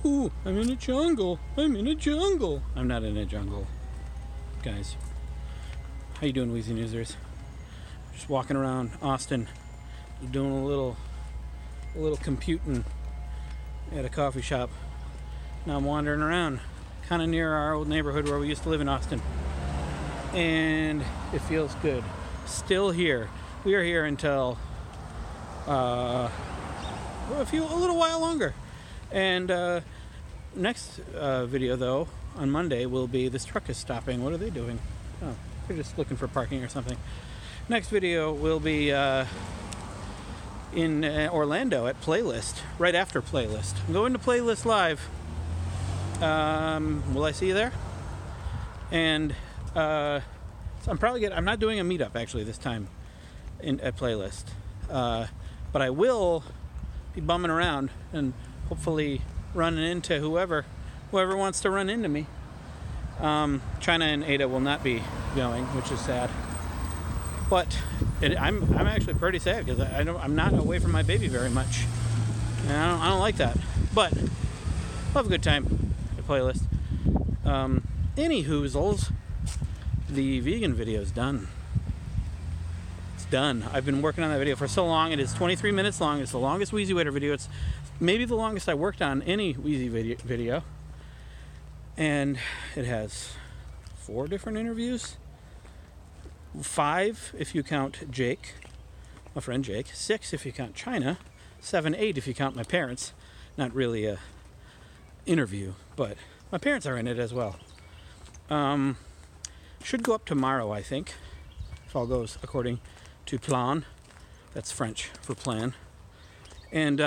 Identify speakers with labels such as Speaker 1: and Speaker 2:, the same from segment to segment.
Speaker 1: Ooh, I'm in a jungle. I'm in a jungle. I'm not in a jungle, guys. How you doing, Wheezy Newsers? Just walking around Austin, doing a little computing at a coffee shop. Now I'm wandering around, kind of near our old neighborhood where we used to live in Austin, and it feels good. Still here. We are here until a little while longer. And next video, though, on Monday will be this truck is stopping. What are they doing? Oh, they're just looking for parking or something. Next video will be in Orlando at Playlist, right after Playlist. I'm going to Playlist Live. Will I see you there? And so I'm not doing a meetup actually this time at Playlist, but I will be bumming around and hopefully running into whoever wants to run into me. China and Ada will not be going, which is sad. But I'm actually pretty sad because I'm not away from my baby very much, and I don't like that. But I'll have a good time at Playlist. Any hoozles, the vegan video is done. It's done. I've been working on that video for so long. It is 23 minutes long. It's the longest Wheezy Waiter video. It's maybe the longest I worked on any Wheezy video. And it has 4 different interviews. 5 if you count Jake, my friend Jake. 6 if you count China. 7, 8 if you count my parents. Not really a interview, but my parents are in it as well. Should go up tomorrow, I think, if all goes according to plan. That's French for plan. And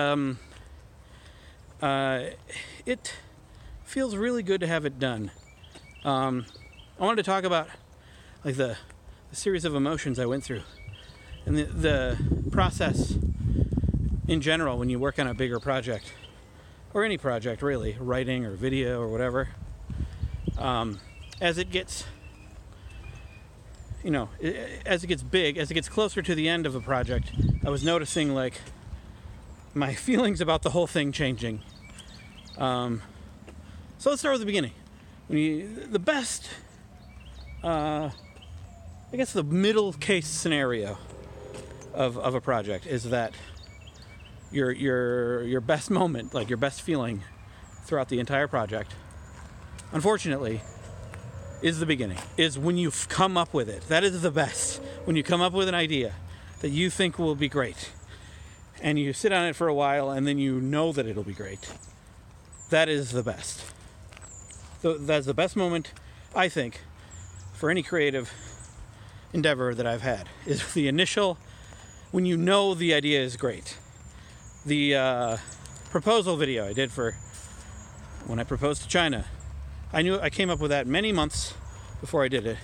Speaker 1: it feels really good to have it done. I wanted to talk about like the series of emotions I went through and the process in general when you work on a bigger project, or any project really, writing or video or whatever. As it gets, as it gets big, as it gets closer to the end of a project, I was noticing like my feelings about the whole thing changing. So let's start with the beginning. The best, I guess the middle case scenario of a project is that your best moment, like your best feeling throughout the entire project, unfortunately, is the beginning, is when you've come up with it. That is the best. When you come up with an idea that you think will be great, and you sit on it for a while, and then you know that it'll be great. That is the best. So that's the best moment, I think, for any creative endeavor that I've had, is the initial, when you know the idea is great. The proposal video I did for when I proposed to China, I came up with that many months before I did it.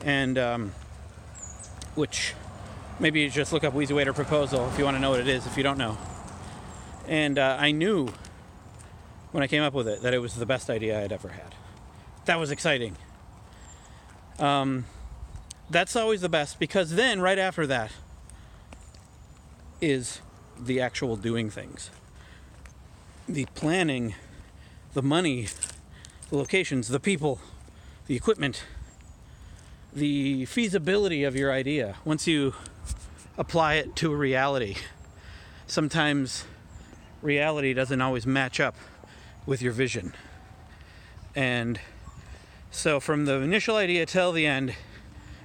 Speaker 1: And which maybe you just look up Wheezy Waiter proposal if you want to know what it is, if you don't know. And I knew when I came up with it that it was the best idea I'd ever had. That was exciting. That's always the best, because then right after that is the actual doing things. The planning, the money, the locations, the people, the equipment, the feasibility of your idea. Once you apply it to a reality, sometimes reality doesn't always match up with your vision. And so from the initial idea till the end,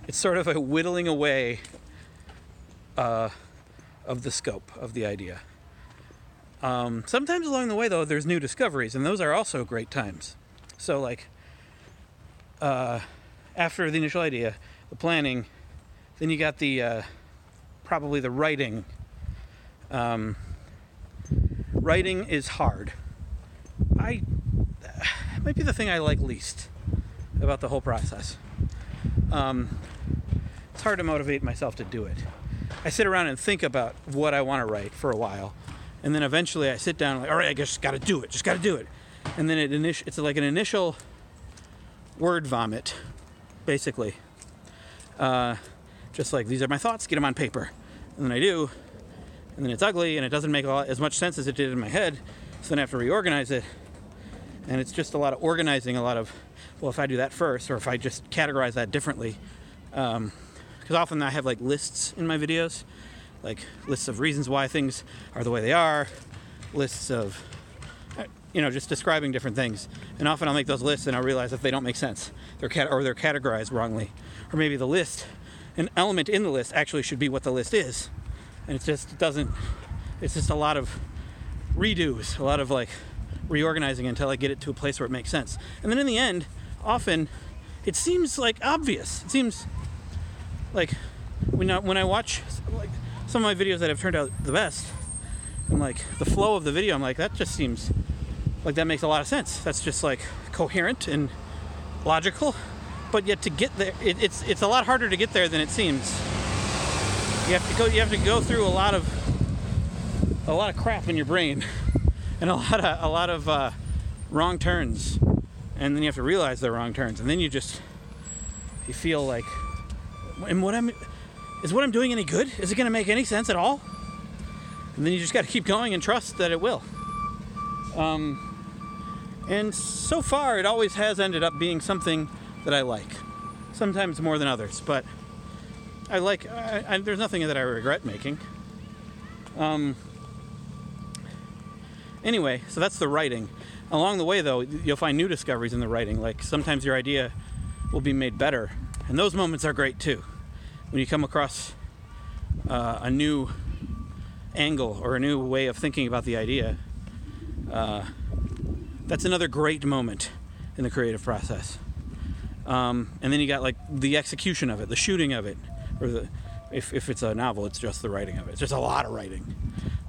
Speaker 1: it's sort of a whittling away of the scope of the idea. Sometimes along the way, though, there's new discoveries, and those are also great times. So, like, after the initial idea, the planning, then you got the probably the writing. Writing is hard. It might be the thing I like least about the whole process. It's hard to motivate myself to do it. I sit around and think about what I want to write for a while, and then eventually I sit down and all right, I just got to do it. And then it's like an initial word vomit, basically. Just like, these are my thoughts, get them on paper. And then I do, and then it's ugly, and it doesn't make as much sense as it did in my head. So then I have to reorganize it. And it's just a lot of organizing, a lot of, well, if I do that first, or if I just categorize that differently. Because often I have like lists in my videos, like lists of reasons why things are the way they are, lists of, just describing different things. And often I'll make those lists and I'll realize that they don't make sense. They're categorized wrongly. Or maybe the list, an element in the list actually should be what the list is. And it's just a lot of redos, a lot of like reorganizing until I get it to a place where it makes sense. And then in the end, often it seems like obvious. It seems like when I watch like some of my videos that have turned out the best, I'm like, the flow of the video, I'm like, that just seems like that makes a lot of sense. That's just like coherent and logical. But yet to get there, it's a lot harder to get there than it seems. You have to go through a lot of crap in your brain and a lot of wrong turns, and then you have to realize they're wrong turns, and then you feel like, is what I'm doing any good? Is it going to make any sense at all? And then you just got to keep going and trust that it will. And so far, it always has ended up being something that I like. Sometimes more than others, but I like. There's nothing that I regret making. Anyway, so that's the writing. Along the way, though, you'll find new discoveries in the writing. Like sometimes your idea will be made better, and those moments are great too. When you come across a new angle or a new way of thinking about the idea, that's another great moment in the creative process. And then you got like the execution of it, the shooting of it, or if it's a novel, it's just the writing of it. It's just a lot of writing.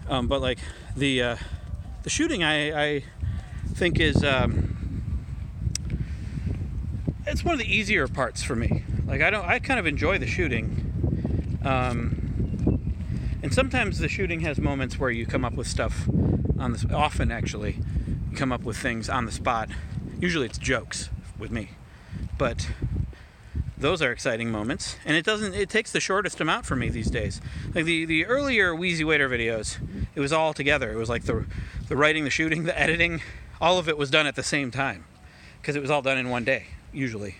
Speaker 1: But like the shooting, I think is it's one of the easier parts for me. Like I kind of enjoy the shooting, and sometimes the shooting has moments where you come up with stuff often actually, you come up with things on the spot. Usually it's jokes with me, but those are exciting moments, and it takes the shortest amount for me these days. Like the earlier Wheezy Waiter videos, it was all together. It was like the writing, the shooting, the editing, all of it was done at the same time, because it was all done in one day, usually.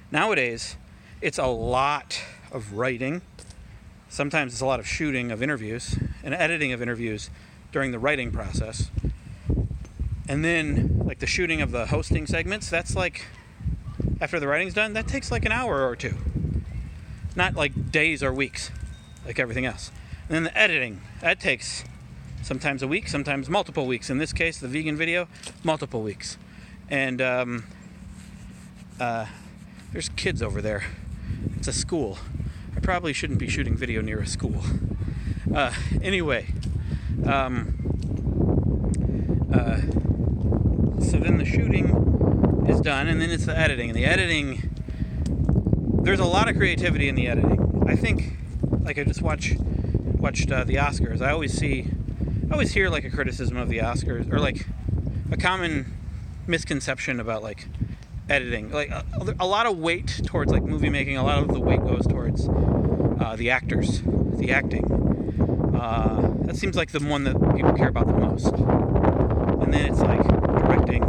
Speaker 1: Nowadays, it's a lot of writing. Sometimes it's a lot of shooting of interviews and editing of interviews during the writing process. And then, like the shooting of the hosting segments, that's like, after the writing's done, that takes like an hour or two. Not like days or weeks, like everything else. And then the editing, that takes sometimes a week, sometimes multiple weeks. In this case, the vegan video, multiple weeks. And there's kids over there. It's a school. I probably shouldn't be shooting video near a school. Anyway, so then the shooting is done, and then it's the editing. And the editing, there's a lot of creativity in the editing. I think, like I just watched the Oscars. I always hear like a criticism of the Oscars, or like a common misconception about like editing. Like a lot of weight towards like movie making. A lot of the weight goes towards the actors, the acting. That seems like the one that people care about the most. And then it's like directing,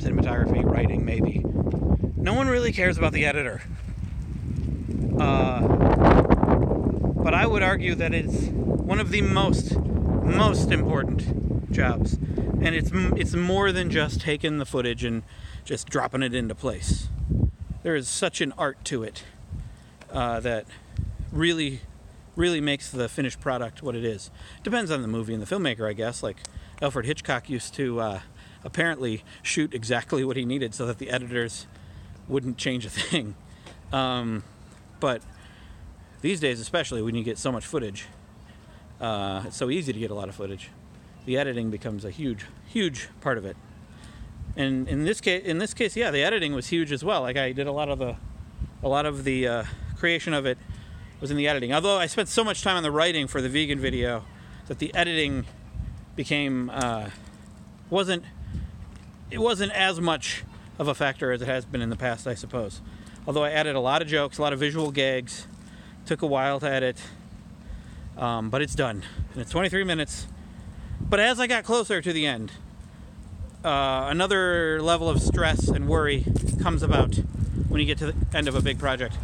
Speaker 1: cinematography, writing, maybe. No one really cares about the editor. But I would argue that it's one of the most important jobs. And it's more than just taking the footage and just dropping it into place. There is such an art to it that really makes the finished product what it is. Depends on the movie and the filmmaker, I guess. Like Alfred Hitchcock used to apparently shoot exactly what he needed so that the editors wouldn't change a thing. But these days, especially when you get so much footage, it's so easy to get a lot of footage. The editing becomes a huge part of it. And in this case, yeah, the editing was huge as well. Like I did a lot of the creation of it was in the editing. Although I spent so much time on the writing for the vegan video that the editing became wasn't as much of a factor as it has been in the past, I suppose. Although I added a lot of jokes, a lot of visual gags. Took a while to edit, but it's done. And it's 23 minutes, But as I got closer to the end, another level of stress and worry comes about when you get to the end of a big project.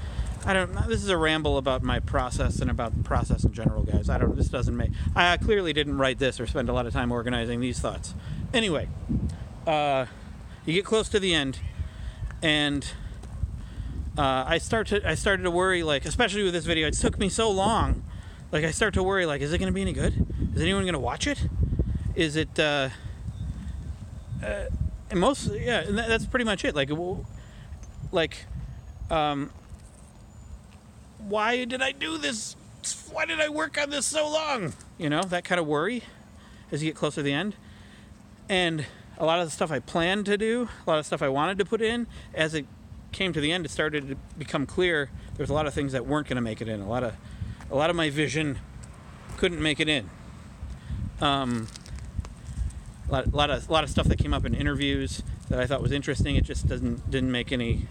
Speaker 1: This is a ramble about my process and about the process in general, guys. I clearly didn't write this or spend a lot of time organizing these thoughts. Anyway, you get close to the end, and I started to worry, like, especially with this video, it took me so long. Like, I start to worry, like, is it going to be any good? Is anyone going to watch it? Is it, and that's pretty much it. Why did I do this? Why did I work on this so long? You know, that kind of worry as you get closer to the end. And a lot of the stuff I planned to do, a lot of stuff I wanted to put in, as it came to the end, it started to become clear there's a lot of things that weren't going to make it in. A lot of my vision couldn't make it in. A lot of stuff that came up in interviews that I thought was interesting. It just didn't make any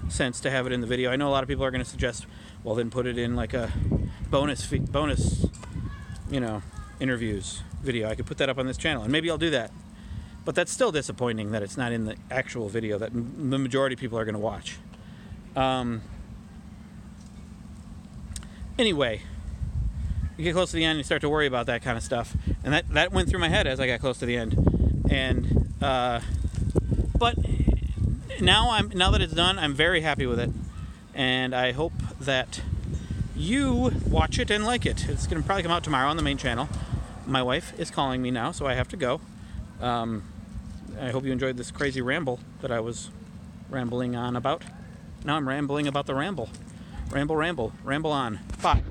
Speaker 1: sense to have it in the video. I know a lot of people are going to suggest, well, then put it in like a bonus, interviews video. I could put that up on this channel, and maybe I'll do that. But that's still disappointing that it's not in the actual video that the majority of people are going to watch. Anyway, you get close to the end, you start to worry about that kind of stuff, and that went through my head as I got close to the end. And but now that it's done, I'm very happy with it, and I hope that you watch it and like it. It's going to probably come out tomorrow on the main channel. My wife is calling me now, so I have to go. I hope you enjoyed this crazy ramble that I was rambling on about. Now I'm rambling about the ramble. Ramble on. Bye.